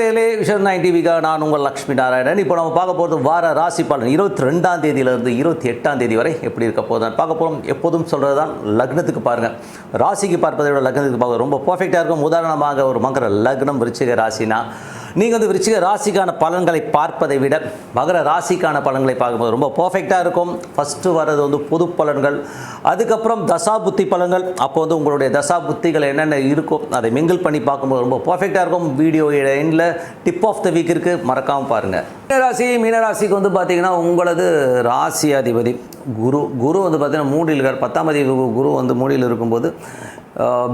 நண்பர்களே, விஷன் 9 டிவிக்காக நான் உங்கள் லக்ஷ்மி நாராயணன். இப்போ நம்ம பார்க்க போகிறது வார ராசி பலன் 22ஆம் தேதியிலிருந்து 28ஆம் தேதி வரை எப்படி இருக்க போகுதுன்னு பார்க்க போகிறோம். எப்போதும் சொல்கிறது தான், லக்னத்துக்கு பாருங்கள். ராசிக்கு பார்ப்பதை விட லக்னத்துக்கு பார்க்க ரொம்ப பர்ஃபெக்டாக இருக்கும். உதாரணமாக ஒரு மகர லக்னம் விருச்சிக ராசினா, நீங்கள் வந்து விருச்சிக ராசிக்கான பலன்களை பார்ப்பதை விட மகர ராசிக்கான பலன்களை பார்க்கும்போது ரொம்ப பர்ஃபெக்டாக இருக்கும். ஃபஸ்ட்டு வர்றது வந்து பொது பலன்கள், அதுக்கப்புறம் தசாபுத்தி பலன்கள். அப்போ வந்து உங்களுடைய தசாபுத்திகள் என்னென்ன இருக்கும் அதை மிங்கிள் பண்ணி பார்க்கும்போது ரொம்ப பர்ஃபெக்டாக இருக்கும். வீடியோ எண்டில் டிப் ஆஃப் த வீக் இருக்குது, மறக்காமல் பாருங்கள். மீனராசிக்கு வந்து பார்த்திங்கன்னா உங்களது ராசி அதிபதி குரு வந்து பார்த்திங்கன்னா மூடியில் இருக்கார். 10ஆம் தேதி குரு வந்து மூடியில் இருக்கும்போது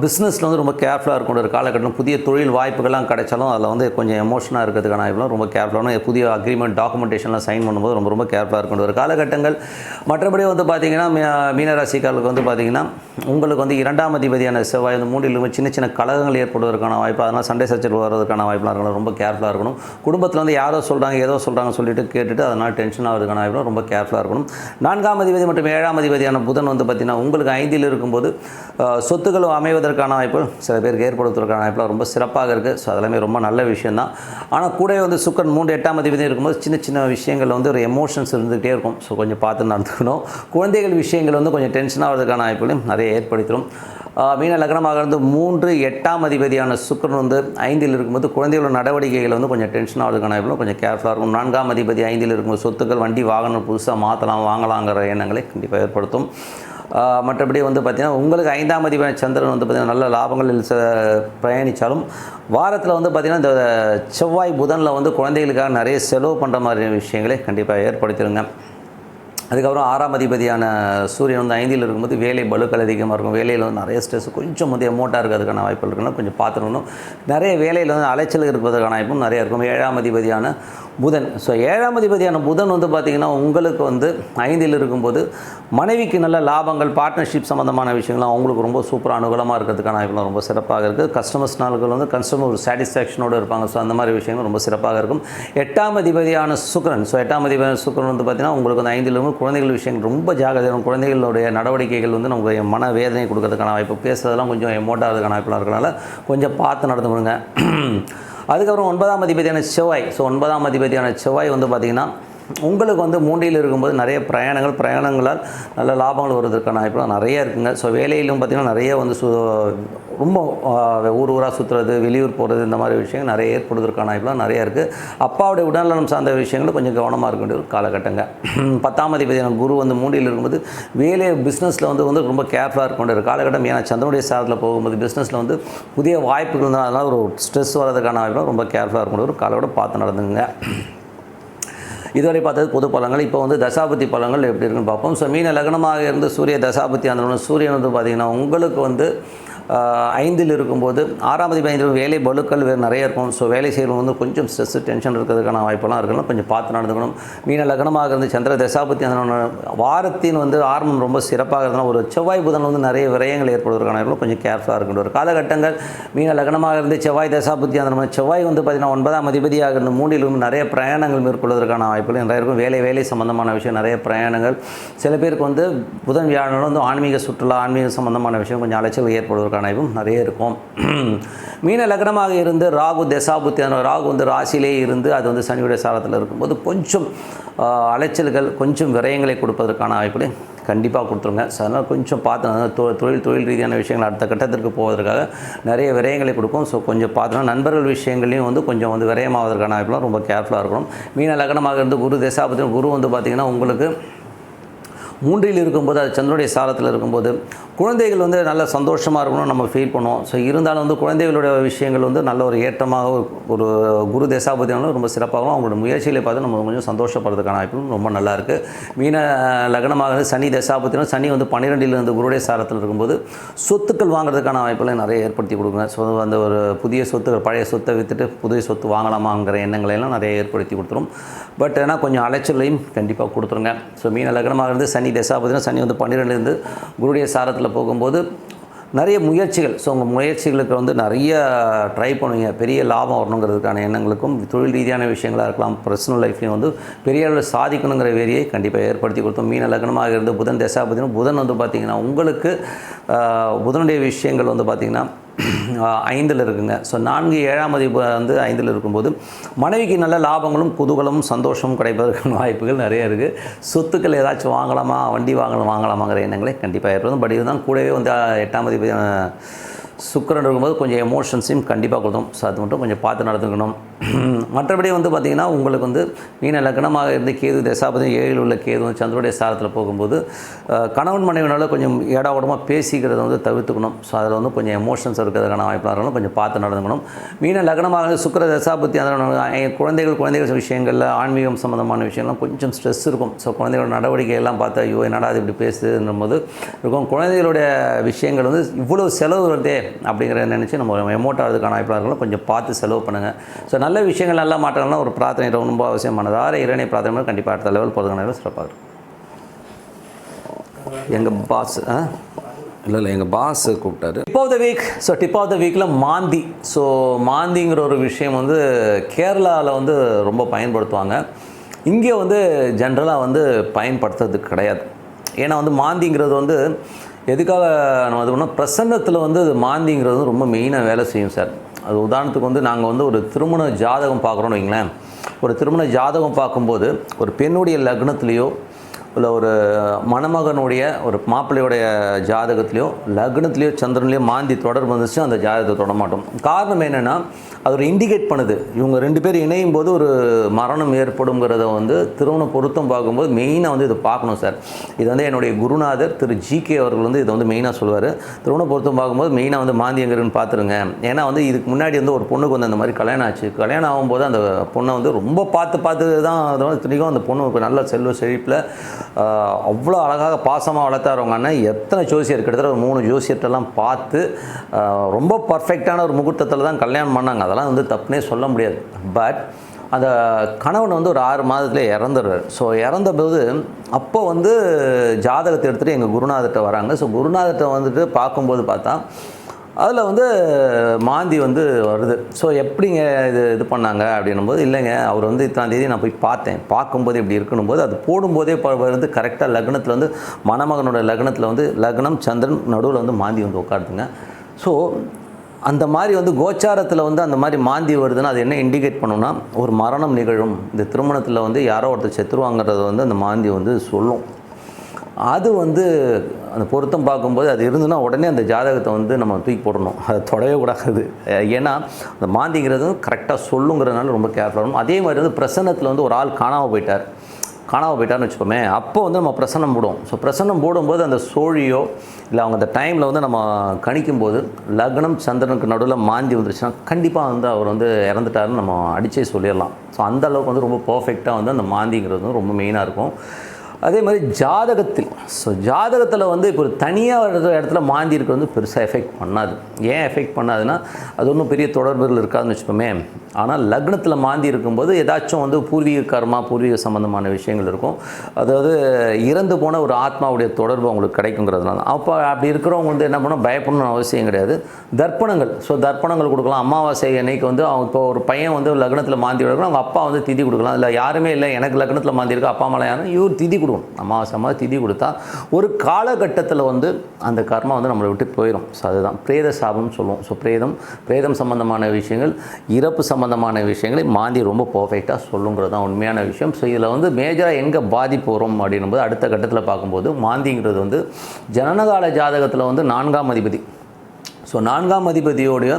பிஸ்னஸில் வந்து ரொம்ப கேர்ஃபுல்லாக இருக்கும். ஒரு காலகட்டம் புதிய தொழில் வாய்ப்புகள்லாம் கிடைச்சாலும் அதில் வந்து கொஞ்சம் எமோஷனாக இருக்கிறதுக்கான வாய்ப்புலாம் ரொம்ப கேர்ஃபுல்லான, புதிய அக்ரிமெண்ட் டாக்குமெண்டேஷன்லாம் சைன் பண்ணும்போது ரொம்ப கேர்ஃபுல்லாக இருக்கும் ஒரு காலகட்டங்கள். மற்றபடி வந்து பார்த்திங்கன்னா மீனராசிக்காரர்களுக்கு வந்து பார்த்திங்கன்னா உங்களுக்கு வந்து 2ஆம் அதிபதியான செவ்வாய் வந்து மூடியில் சின்ன சின்ன கலகங்கள் ஏற்படுவதற்கான வாய்ப்பு, அதனால் சண்டை சச்சரவு வர்றதுக்கான வாய்ப்புலாம் இருக்கணும். ரொம்ப கேர்ஃபுல்லாக இருக்கணும். குடும்பத்தில் வந்து யாரோ சொல்கிறாங்க ஏதோ சொல்கிறாங்கன்னு சொல்லிட்டு கேட்டுட்டு அதனால் டென்ஷன் ஆகிறதுக்கான வாய்ப்புலாம் ரொம்ப கேர்ஃபுல்லாக இருக்கணும். 4ஆம் அதிபதி மற்றும் 7ஆம் அதிபதியான புதன் வந்து பார்த்திங்கன்னா உங்களுக்கு 5இல் இருக்கும்போது சொத்துக்கள் அமைவதற்கான வாய்ப்பு சில பேருக்கு ஏற்படுத்துவதற்கான வாய்ப்புலாம் ரொம்ப சிறப்பாக இருக்குது. ஸோ அதெல்லாமே ரொம்ப நல்ல விஷயந்தான். ஆனால் கூட வந்து சுக்கரன் 3 8ஆம் அதிபதி இருக்கும்போது சின்ன சின்ன விஷயங்கள் வந்து ஒரு எமோஷன்ஸ் இருந்துகிட்டே இருக்கும். ஸோ கொஞ்சம் பார்த்து நடந்துக்கணும். குழந்தைகள் விஷயங்கள் வந்து கொஞ்சம் டென்ஷன் ஆகிறதுக்கான வாய்ப்புகளையும் நிறைய ஏற்படுத்திடும். மீன லக்னமாக இருந்து 3 8ஆம் அதிபதியான சுக்கரன் வந்து 5இல் இருக்கும்போது குழந்தைகளோட நடவடிக்கைகள் வந்து கொஞ்சம் டென்ஷன் ஆகிறதுக்கான வாய்ப்புகளும் கொஞ்சம் கேர்ஃபுல்லாக இருக்கும். 4ஆம் அதிபதி 5இல் இருக்கும்போது சொத்துக்கள் வண்டி வாகனம் புதுசாக மாற்றலாம் வாங்கலாங்கிற எண்ணங்களை கண்டிப்பாக ஏற்படுத்தும். மற்றபடி வந்து பார்த்திங்கன்னா உங்களுக்கு 5ஆம் அதிபதியான சந்திரன் வந்து பார்த்திங்கன்னா நல்ல லாபங்களில் பயணித்தாலும் வாரத்தில் வந்து பார்த்திங்கன்னா இந்த செவ்வாய் புதனில் வந்து குழந்தைகளுக்காக நிறைய செலவு பண்ணுற மாதிரி விஷயங்களை கண்டிப்பாக ஏற்படுத்திடுங்க. அதுக்கப்புறம் 6ஆம் அதிபதியான சூரியன் வந்து 5இல் இருக்கும்போது வேலை பலுக்கள் அதிகமாக இருக்கும். வேலையில் வந்து நிறைய ஸ்ட்ரெஸ், கொஞ்சம் வந்து எமோட்டாக இருக்கிறதுக்கான வாய்ப்புகள் இருக்குன்னா கொஞ்சம் பார்த்துக்கணும். நிறைய வேலையில் வந்து அலைச்சல் இருப்பதற்கான வாய்ப்பும் நிறைய இருக்கும். 7ஆம் அதிபதியான புதன். ஸோ 7ஆம் அதிபதியான புதன் வந்து பார்த்திங்கன்னா உங்களுக்கு வந்து 5இல் இருக்கும்போது மனைவிக்கு நல்ல லாபங்கள், பார்ட்னர்ஷிப் சம்மந்தமான விஷயங்கள்லாம் அவங்களுக்கு ரொம்ப சூப்பராக அனுகூலமாக இருக்கிறதுக்கான வாய்ப்புலாம் ரொம்ப சிறப்பாக இருக்குது. கஸ்டமர்ஸ் நாளுக்கு வந்து கஸ்டமர் ஒரு சாட்டிஸ்ஃபேக்ஷனோடு இருப்பாங்க. ஸோ அந்த மாதிரி விஷயங்கள் ரொம்ப சிறப்பாக இருக்கும். 8ஆம் அதிபதியான சுக்கிரன். ஸோ 8ஆம் அதிபதியான சுக்கிரன் வந்து பார்த்திங்கன்னா உங்களுக்கு வந்து 5இல் இருக்கும். குழந்தைகள் விஷயங்கள் ரொம்ப ஜாகிரதையாக, குழந்தைகளுடைய நடவடிக்கைகள் வந்து நமக்கு மன வேதனை கொடுக்கறதுக்கான வாய்ப்பு, பேசுறதெல்லாம் கொஞ்சம் எமோட்டாகிறதுக்கான வாய்ப்புலாம் இருக்கிறனால கொஞ்சம் பார்த்து நடந்துக்கணுங்க. அதுக்கப்புறம் 9ஆம் அதிபதியான செவ்வாய். ஸோ 9ஆம் அதிபதியான செவ்வாய் வந்து பார்த்திங்கன்னா உங்களுக்கு வந்து 3இல் இருக்கும்போது நிறைய பிரயாணங்களால் நல்ல லாபங்கள் வருவதற்கான வாய்ப்புலாம் நிறைய இருக்குங்க. ஸோ வேலையிலும் பார்த்திங்கன்னா நிறைய வந்து ரொம்ப ஊராக சுற்றுறது, வெளியூர் போகிறது, இந்த மாதிரி விஷயங்கள் நிறைய ஏற்படுவதற்கான வாய்ப்புலாம் நிறையா இருக்குது. அப்பாவுடைய உடல்நலம் சார்ந்த விஷயங்களும் கொஞ்சம் கவனமாக இருக்க வேண்டிய ஒரு காலகட்டங்க. 10ஆம் அதிபதியான குரு வந்து 3இல் இருக்கும்போது வேலை பிஸ்னஸில் வந்து ரொம்ப கேர்ஃபுல்லாக இருக்க வேண்டிய ஒரு காலகட்டம். ஏன்னா சந்திரனுடைய சாரத்தில் போகும்போது பிஸ்னஸில் வந்து புதிய வாய்ப்புகள் இருந்தால் அதனால் ஒரு ஸ்ட்ரெஸ் வரதுக்கான வாய்ப்புலாம் ரொம்ப கேர்ஃபுல்லாக இருக்க வேண்டிய ஒரு காலகட்டம் பார்த்து நடந்துங்க. இதுவரை பார்த்தது பொது பலன்கள். இப்போ வந்து தசாபதி பலன்கள் எப்படி இருக்குன்னு பார்ப்போம். ஸோ மீன லக்னமாக இருந்து சூரிய தசாபதி அந்த சூரியன் வந்து பார்த்திங்கன்னா உங்களுக்கு வந்து 5இல் இருக்கும்போது 6ஆம் அதிபதி 5 வேலை பலுக்கள் வேறு நிறைய இருக்கும். ஸோ வேலை செய்கிறவங்க வந்து கொஞ்சம் ஸ்ட்ரெஸ் டென்ஷன் இருக்கிறதுக்கான வாய்ப்பெல்லாம் இருக்கணும். கொஞ்சம் பார்த்து நடந்துக்கணும். மீன லக்னமாக இருந்து சந்திர தசாபதி அந்த வாரத்தின் வந்து ஆரம்பம் ரொம்ப சிறப்பாக இருந்தாலும் ஒரு செவ்வாய் புதன் வந்து நிறைய விரயங்கள் ஏற்படுவதற்கான வாய்ப்புகள் கொஞ்சம் கேர்ஃபுல்லாக இருக்கின்ற ஒரு காலகட்டங்கள். மீன லக்னமாக இருந்து செவ்வாய் தசாபதி அந்த செவ்வாய் வந்து பார்த்திங்கன்னா 9ஆம் அதிபதியாக இருந்து 3இலும் நிறைய பிரயாணங்கள் மேற்கொள்வதற்கான வாய்ப்புகள் நிறைய இருக்கும். வேலை சம்பந்தமான விஷயம் நிறைய பிரயாணங்கள். சில பேருக்கு வந்து புதன் வியாழன் வந்து ஆன்மீக சுற்றுலா, ஆன்மீக சம்பந்தமான விஷயம் கொஞ்சம் அலைச்சல் ஏற்படுவதற்கான நிறைய இருக்கும். மீன லக்னமாக இருந்து ராகு தசாபுத்தி, ராகு வந்து ராசியிலே இருந்து அது வந்து சனியுடைய சாரத்தில் இருக்கும்போது கொஞ்சம் அலைச்சல்கள், கொஞ்சம் விரயங்களை கொடுப்பதற்கான வாய்ப்புகளை கண்டிப்பாக கொடுத்துருங்க. ஸோ அதனால் கொஞ்சம் பார்த்து தொழில் ரீதியான விஷயங்கள் அடுத்த கட்டத்திற்கு போவதற்காக நிறைய விரயங்களை கொடுக்கும். ஸோ கொஞ்சம் பார்த்தோன்னா நண்பர்கள் விஷயங்களையும் வந்து கொஞ்சம் வந்து விரயமாவதற்கான வாய்ப்புலாம் ரொம்ப கேர்ஃபுல்லாக இருக்கணும். மீன லக்னமாக இருந்து குரு தசாபுத்தி, குரு வந்து பார்த்திங்கன்னா உங்களுக்கு 3இல் இருக்கும்போது அது சந்திரனுடைய சாரத்தில் இருக்கும்போது குழந்தைகள் வந்து நல்ல சந்தோஷமாக இருக்கணும் நம்ம ஃபீல் பண்ணுவோம். ஸோ இருந்தாலும் வந்து குழந்தைகளுடைய விஷயங்கள் வந்து நல்ல ஒரு ஏற்றமாக ஒரு குரு தசாபதினாலும் ரொம்ப சிறப்பாகவும் அவங்களோட முயற்சிகளை பார்த்து நம்ம கொஞ்சம் சந்தோஷப்படுறதுக்கான வாய்ப்பும் ரொம்ப நல்லாயிருக்கு. மீன லக்னமாக சனி தசாபதினாலும் சனி வந்து 12இல் இருந்து குருடைய சாரத்தில் இருக்கும்போது சொத்துக்கள் வாங்குறதுக்கான வாய்ப்புகளை நிறைய ஏற்படுத்தி கொடுக்குங்க. ஸோ அந்த ஒரு புதிய சொத்துக்கள், பழைய சொத்தை விற்றுட்டு புதிய சொத்து வாங்கலாமாங்கிற எண்ணங்களையெல்லாம் நிறைய ஏற்படுத்தி கொடுத்துரும். பட் ஏன்னா கொஞ்சம் அலைச்சலையும் கண்டிப்பாக கொடுத்துருங்க. ஸோ மீன லக்னமாக இருந்து சனி தசாபதினா சனி வந்து 12இலிருந்து குருடைய சாரத்தில் போகும்போது நிறைய முயற்சிகள். ஸோ உங்கள் முயற்சிகளுக்கு வந்து நிறைய ட்ரை பண்ணுவீங்க. பெரிய லாபம் வரணுங்கிறதுக்கான எண்ணங்களுக்கும் தொழில் ரீதியான விஷயங்களாக இருக்கலாம், பர்சனல் லைஃப்லையும் வந்து பெரிய அளவில் சாதிக்கணுங்கிற வேலையை கண்டிப்பாக ஏற்படுத்தி கொடுத்தோம். மீன லக்னமாக இருந்து புதன் தசாபதினா புதன் வந்து பார்த்திங்கன்னா உங்களுக்கு புதனுடைய விஷயங்கள் வந்து பார்த்திங்கன்னா 5ல் இருக்குங்க. ஸோ 4 7ஆம் அதிபதி வந்து 5ல் இருக்கும்போது மனைவிக்கு நல்ல லாபங்களும் குதூகலமும் சந்தோஷமும் கிடைப்பதற்கான வாய்ப்புகள் நிறைய இருக்குது. சொத்துக்கள் ஏதாச்சும் வாங்கலாமா, வண்டி வாங்கலாமாங்கிற எண்ணங்களே கண்டிப்பாக ஏற்படும். பட் இதுதான் கூடவே வந்து 8ஆம் அதிபதி சுக்கிரன் இருக்கும்போது கொஞ்சம் எமோஷன்ஸையும் கண்டிப்பாக கொடுக்கும். ஸோ அது மட்டும் கொஞ்சம் பார்த்து நடந்துக்கணும். மற்றபடி வந்து பார்த்திங்கன்னா உங்களுக்கு வந்து மீன லக்னமாக இருந்து கேது தசாபதி 7ல் உள்ள கேது வந்து சந்திரனுடைய சாரத்தில் போகும்போது கணவன் மனைவினால கொஞ்சம் ஏடாவோடமாக பேசிக்கிறத வந்து தவிர்த்துக்கணும். ஸோ அதில் வந்து கொஞ்சம் எமோஷன்ஸ் இருக்கிறதுக்கான வாய்ப்பாக கொஞ்சம் பார்த்து நடந்துக்கணும். மீன லக்னமாக சுக்கிர தசாபதி அந்த குழந்தைகள் விஷயங்களில் ஆன்மீகம் சம்மந்தமான விஷயம்லாம் கொஞ்சம் ஸ்ட்ரெஸ் இருக்கும். ஸோ குழந்தைகளோட நடவடிக்கையெல்லாம் பார்த்தா ஐயோ என்னடா அது இப்படி பேசுதுன்னும் போது இருக்கும். குழந்தைகளுடைய விஷயங்கள் வந்து இவ்வளோ செலவு வருதே அப்படிங்கிறத நினச்சி நம்ம எமோட் ஆகிறதுக்கான வாய்ப்பாக கொஞ்சம் பார்த்து செலவு பண்ணுங்கள். ஸோ நல்ல விஷயங்கள் நல்லா மாற்றங்கள்லாம் ஒரு பிரார்த்தனை ரொம்ப அவசியமானது. இறைவனை பிரார்த்தனை கண்டிப்பாக அடுத்த லெவல் போகிறதுக்கான சிறப்பாக இருக்கும். எங்கள் பாஸ் இல்லை எங்கள் பாஸ் கூப்பிட்டாரு. Tip of the week. So tip of the வீக்கில் மாந்தி. ஸோ மாந்திங்கிற ஒரு விஷயம் வந்து கேரளாவில் வந்து ரொம்ப பயன்படுத்துவாங்க. இங்கே வந்து ஜென்ரலாக வந்து பயன்படுத்துறது கிடையாது. ஏன்னா வந்து மாந்திங்கிறது வந்து எதுக்காக நம்ம இது பண்ணோம், பிரசன்னத்தில் வந்து மாந்திங்கிறது ரொம்ப மெயினாக வேலை செய்யும் சார். அது உதாரணத்துக்கு வந்து நாங்கள் வந்து ஒரு திருமண ஜாதகம் பார்க்குறோன்னு வைங்களேன். ஒரு திருமண ஜாதகம் பார்க்கும்போது ஒரு பெண்ணுடைய லக்னத்துலேயோ இல்லை ஒரு மணமகனுடைய ஒரு மாப்பிள்ளையுடைய ஜாதகத்துலேயோ லக்னத்துலேயோ சந்திரன்லேயோ மாந்தி தொடர்பு வந்துச்சு அந்த ஜாதகத்தை தொட மாட்டோம். காரணம் என்னென்னா அது ஒரு இண்டிகேட் பண்ணுது. இவங்க 2 பேர் இணையும் போது ஒரு மரணம் ஏற்படுங்கிறத வந்து திருமண பொருத்தம் பார்க்கும்போது மெயினாக வந்து இதை பார்க்கணும் சார். இது வந்து என்னுடைய குருநாதர் திரு GK அவர்கள் வந்து இதை வந்து மெயினாக சொல்லுவார். திருமண பொருத்தம் பார்க்கும்போது மெயினாக வந்து மாந்தி எங்கிறன்னு பார்த்துருங்க. ஏன்னா வந்து இதுக்கு முன்னாடி வந்து ஒரு பொண்ணுக்கு வந்து அந்த மாதிரி கல்யாணம் ஆச்சு. கல்யாணம் ஆகும்போது அந்த பொண்ணை வந்து ரொம்ப பார்த்து தான் திணிக்கும். அந்த பொண்ணுக்கு நல்ல செல்வ செழிப்பில் அவ்வளோ அழகாக பாசமாக வளர்த்தாரவங்க அண்ணன் எத்தனை ஜோசியர் கிட்டத்தட்ட ஒரு 3 ஜோசியர்கிட்டலாம் பார்த்து ரொம்ப பர்ஃபெக்டான ஒரு முகூர்த்தத்தில் தான் கல்யாணம் பண்ணாங்க. அதெல்லாம் வந்து தப்புனே சொல்ல முடியாது. பட் அந்த கணவன் வந்து ஒரு 6 மாதத்துலேயே இறந்துடுறார். ஸோ இறந்தபோது அப்போ வந்து ஜாதகத்தை எடுத்துகிட்டு எங்கள் குருநாதர்கிட்ட வராங்க. ஸோ குருநாதர்கிட்ட வந்துட்டு பார்க்கும்போது பார்த்தா அதில் வந்து மாந்தி வந்து வருது. ஸோ எப்படிங்க இது பண்ணாங்க அப்படின்னும்போது இல்லைங்க அவர் வந்து இத்தனாம் தேதி நான் போய் பார்த்தேன், பார்க்கும்போது இப்படி இருக்கணும்போது அது போடும்போதே வந்து கரெக்டாக லக்னத்தில் வந்து மணமகனோட லக்னத்தில் வந்து லக்னம் சந்திரன் நடுவில் வந்து மாந்தி வந்து உட்காருதுங்க. ஸோ அந்த மாதிரி வந்து கோச்சாரத்தில் வந்து அந்த மாதிரி மாந்தி வருதுன்னா அது என்ன இண்டிகேட் பண்ணுன்னா ஒரு மரணம் நிகழும், இந்த திருமணத்தில் வந்து யாரோ ஒருத்தர் செத்துருவாங்கிறத வந்து அந்த மாந்தி வந்து சொல்லும். அது வந்து அந்த பொருத்தம் பார்க்கும்போது அது இருந்துன்னா உடனே அந்த ஜாதகத்தை வந்து நம்ம தூக்கி போடணும், அதை தொடவே கூடாது. ஏன்னா அந்த மாந்திங்கிறது கரெக்டாக சொல்லுங்கிறதுனால ரொம்ப கேர்ஃபுல்லாக இருக்கும். அதே மாதிரி வந்து பிரசன்னத்தில் வந்து ஒரு ஆள் காணாமல் போயிட்டார்னு வச்சுக்கோமே, அப்போ வந்து நம்ம பிரசன்னம் போடுவோம். ஸோ பிரசன்னம் போடும்போது அந்த சோழியோ இல்லை அவங்க அந்த டைமில் வந்து நம்ம கணிக்கும்போது லக்னம் சந்திரனுக்கு நடுவில் மாந்தி வந்துருச்சுன்னா கண்டிப்பாக வந்து அவர் வந்து இறந்துட்டாருன்னு நம்ம அடிச்சே சொல்லிடலாம். ஸோ அந்தளவுக்கு வந்து ரொம்ப பர்ஃபெக்டாக வந்து அந்த மாந்திங்கிறது வந்து ரொம்ப மெயினாக இருக்கும். அதே மாதிரி ஜாதகத்தில் வந்து இப்போ ஒரு தனியாக இடத்துல மாந்தி இருக்கிறது வந்து பெருசாக எஃபெக்ட் பண்ணாது. ஏன் எஃபெக்ட் பண்ணாதுன்னா அது ஒன்றும் பெரிய தொடர்புகள் இருக்காதுன்னு வச்சுக்கோமே. ஆனால் லக்னத்தில் மாந்தி இருக்கும்போது ஏதாச்சும் வந்து பூர்வீக கர்மா பூர்வீக சம்மந்தமான விஷயங்கள் இருக்கும். அதாவது இறந்து போன ஒரு ஆத்மாவுடைய தொடர்பு அவங்களுக்கு கிடைக்குங்கிறதுனால அப்போ அப்படி இருக்கிறவங்க வந்து என்ன பண்ணணும், பயப்படணும்னு அவசியம் கிடையாது. தர்ப்பணங்கள் கொடுக்கலாம். அமாவாசை அன்னைக்கு வந்து அவங்க இப்போ ஒரு பையன் வந்து லக்னத்தில் மாந்தி எடுக்கணும், அவங்க அப்பா வந்து திதி கொடுக்கலாம். இல்லை யாருமே இல்லை எனக்கு லக்னத்தில் மாந்தி இருக்கு அப்பா அம்மா யாரும் இவர் திதி கொடுக்கணும். அமாவாசை திதி கொடுத்தா ஒரு காலகட்டத்தில் வந்து அந்த கர்மா வந்து நம்மளை விட்டு போயிடும். ஸோ அதுதான் பிரேத சாபம்னு சொல்லுவோம். ஸோ பிரேதம் சம்பந்தமான விஷயங்கள் இறப்பு சம்பந்தமான விஷயங்களை மாந்தி ரொம்ப பர்ஃபெக்டாக சொல்லுங்கிறது தான் உண்மையான விஷயம். ஸோ இதில் வந்து மேஜராக எங்கே பாதிப்பு வரும் அப்படின்னும்போது அடுத்த கட்டத்தில் பார்க்கும்போது மாந்திங்கிறது வந்து ஜனனகால ஜாதகத்தில் வந்து 4ஆம் அதிபதி. ஸோ 4ஆம் அதிபதியோடைய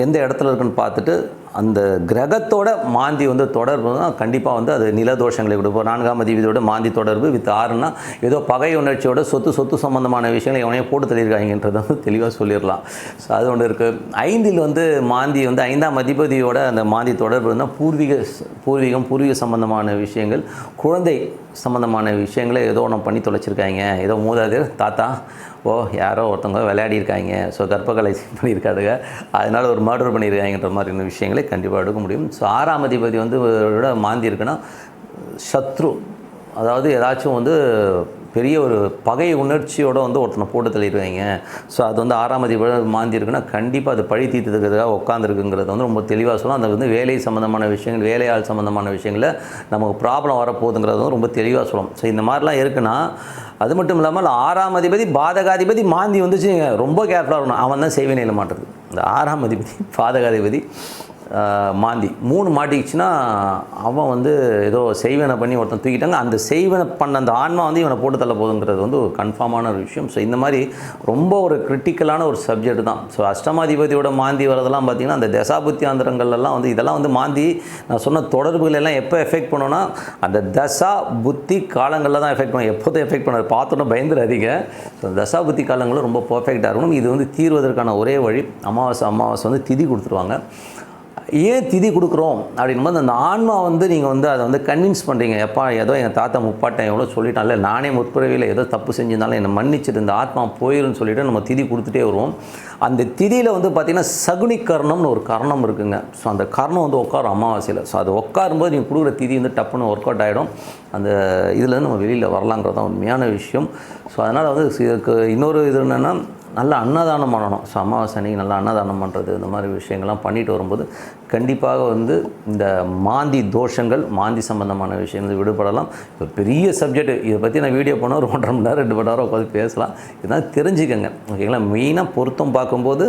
எந்த இடத்துல இருக்குன்னு பார்த்துட்டு அந்த கிரகத்தோட மாந்தி வந்து தொடர்பு தான் கண்டிப்பாக வந்து அது நிலதோஷங்களை கொடுப்போம். 4ஆம் அதிபதியோட மாந்தி தொடர்பு வித் 6ன்னா ஏதோ பகை உணர்ச்சியோட சொத்து சம்பந்தமான விஷயங்களை எவனையும் போட்டு தெளிவாங்கன்றதை வந்து தெளிவாக சொல்லிடலாம். ஸோ அது ஒன்று இருக்குது. 5ல் வந்து மாந்தி வந்து 5ஆம் அதிபதியோட அந்த மாந்தி தொடர்பு இருந்தால் பூர்வீக சம்பந்தமான விஷயங்கள் குழந்தை சம்பந்தமான விஷயங்களை ஏதோ ஒன்று பண்ணி தொலைச்சிருக்காங்க, ஏதோ மூதாதையர் தாத்தா யாரோ ஒருத்தவங்க விளையாடிருக்காங்க, ஸோ கர்ப்பகலை பண்ணியிருக்காருங்க, அதனால் ஒரு மர்டர் பண்ணியிருக்காங்கன்ற மாதிரியான விஷயங்களை கண்டிப்பாக எடுக்க முடியும். ஸோ 6ஆம் அதிபதி வந்து மாந்தி இருக்குன்னா சத்ரு, அதாவது ஏதாச்சும் வந்து பெரிய ஒரு பகை உணர்ச்சியோடு வந்து ஒருத்தனை போட்டு தள்ளிடுவாங்க. ஸோ அது வந்து 6ஆம் அதிபதி மாந்தி இருக்குன்னா கண்டிப்பாக அது பழி தீர்த்துக்கிறதுக்காக உட்காந்துருக்குங்கிறது வந்து ரொம்ப தெளிவாக சொல்லலாம். அந்த வந்து வேலை சம்மந்தமான விஷயங்கள், வேலையாள் சம்மந்தமான விஷயங்களில் நமக்கு ப்ராப்ளம் வரப்போகுதுங்கிறது வந்து ரொம்ப தெளிவாக சொல்லலாம். ஸோ இந்த மாதிரிலாம் இருக்குன்னா அது மட்டும் இல்லாமல் 6ஆம் அதிபதி பாதகாதிபதி மாந்தி வந்துச்சு, ரொம்ப கேர்ஃபுல்லாக இருக்கணும். அவன் தான் செய்வினை இல்லை மாட்டுறது. இந்த 6ஆம் அதிபதி பாதகாதிபதி மாந்தி 3 மாட்டிக்கிச்சுன்னா அவன் வந்து ஏதோ செய்வனை பண்ணி ஒருத்தன் தூக்கிட்டாங்க. அந்த செய்வனை பண்ண அந்த ஆன்மா வந்து இவனை போட்டு தள்ள போகுதுங்கிறது வந்து ஒரு கன்ஃபார்மான ஒரு விஷயம். ஸோ இந்த மாதிரி ரொம்ப ஒரு கிரிட்டிக்கலான ஒரு சப்ஜெக்ட் தான். ஸோ அஷ்டமாதிபதியோட மாந்தி வரதெல்லாம் பார்த்திங்கன்னா அந்த தசாபுத்தி ஆந்திரங்கள்லாம் வந்து இதெல்லாம் வந்து மாந்தி நான் சொன்ன தொடர்புகள் எல்லாம் எப்போ எஃபெக்ட் பண்ணோன்னா அந்த தசா புத்தி காலங்களில் தான் எஃபெக்ட் பண்ணும். எப்போதும் எஃபெக்ட் பண்ணாது, பார்த்தோன்னா பயந்துடாதீங்க. ஸோ தசா புத்தி காலங்களும் ரொம்ப பர்ஃபெக்டாக இருக்கணும். இது வந்து தீர்வதற்கான ஒரே வழி அமாவாசை வந்து திதி கொடுத்துருவாங்க. ஏன் திதி கொடுக்குறோம் அப்படின்போது அந்த ஆன்மா வந்து நீங்கள் வந்து அதை வந்து கன்வின்ஸ் பண்ணுறீங்க. எப்பா ஏதோ எங்கள் தாத்தா முப்பாட்டன் எவ்வளோ சொல்லிட்டான்ல, நானே முற்பிறவியில் ஏதோ தப்பு செஞ்சிருந்தாலும் என்னை மன்னிச்சிட்டு இந்த ஆத்மா போயிருன்னு சொல்லிவிட்டு நம்ம திதி கொடுத்துட்டே வருவோம். அந்த திதியில் வந்து பார்த்திங்கன்னா சகுனி கர்ணம்னு ஒரு கர்ணம் இருக்குங்க. ஸோ அந்த கர்ணம் வந்து உட்காரும் அமாவாசையில். ஸோ அது உட்காரும்போது நீங்கள் கொடுக்குற திதி வந்து டப்புன்னு ஒர்க் அவுட் ஆகிடும். அந்த இதில் நம்ம வெளியில் வரலாங்கிறது தான் உண்மையான விஷயம். ஸோ அதனால் வந்து இதுக்கு இன்னொரு இது என்னென்னா நல்ல அன்னதானம் பண்ணணும். ஸோ அமாவாசை அன்னைக்கு நல்லா அன்னதானம் பண்ணுறது, இந்த மாதிரி விஷயங்கள்லாம் பண்ணிட்டு வரும்போது கண்டிப்பாக வந்து இந்த மாந்தி தோஷங்கள், மாந்தி சம்பந்தமான விஷயங்கள் விடுபடலாம். இப்போ பெரிய சப்ஜெக்ட், இதை பற்றி நான் வீடியோ பண்ணால் ஒரு 1.5 மணி நேரம் 2 மணி நேரம் உட்காந்து பேசலாம். இதெல்லாம் தெரிஞ்சுக்கங்க, ஓகேங்களா. மெயினாக பொருத்தம் பார்க்கும்போது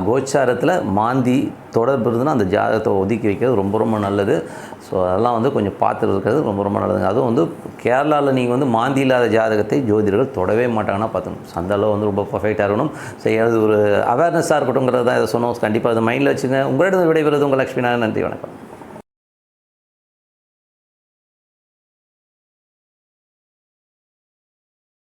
கோச்சாரத்தில் மாந்தி தொடர்பு இருந்ததுன்னா அந்த ஜாதகத்தை ஒதுக்கி வைக்கிறது ரொம்ப ரொம்ப நல்லது. ஸோ அதெல்லாம் வந்து கொஞ்சம் பார்த்துட்டு இருக்கிறது ரொம்ப ரொம்ப நல்லதுங்க. அதுவும் வந்து கேரளாவில் நீங்கள் வந்து மாந்தி இல்லாத ஜாதகத்தை ஜோதிடர்கள் தொடவே மாட்டாங்கன்னா பார்த்துக்கணும். அந்த அளவு வந்து ரொம்ப பர்ஃபெக்டாக இருக்கணும். செய்யாது ஒரு அவேர்னஸாக இருக்கட்டும்ங்கிறது தான் இதை சொன்னோம். கண்டிப்பாக அதை மைண்டில் வச்சுங்க. உங்களிடம் விடைபெறுவது உங்கள் லக்ஷ்மி நாராயணன். நன்றி, வணக்கம்.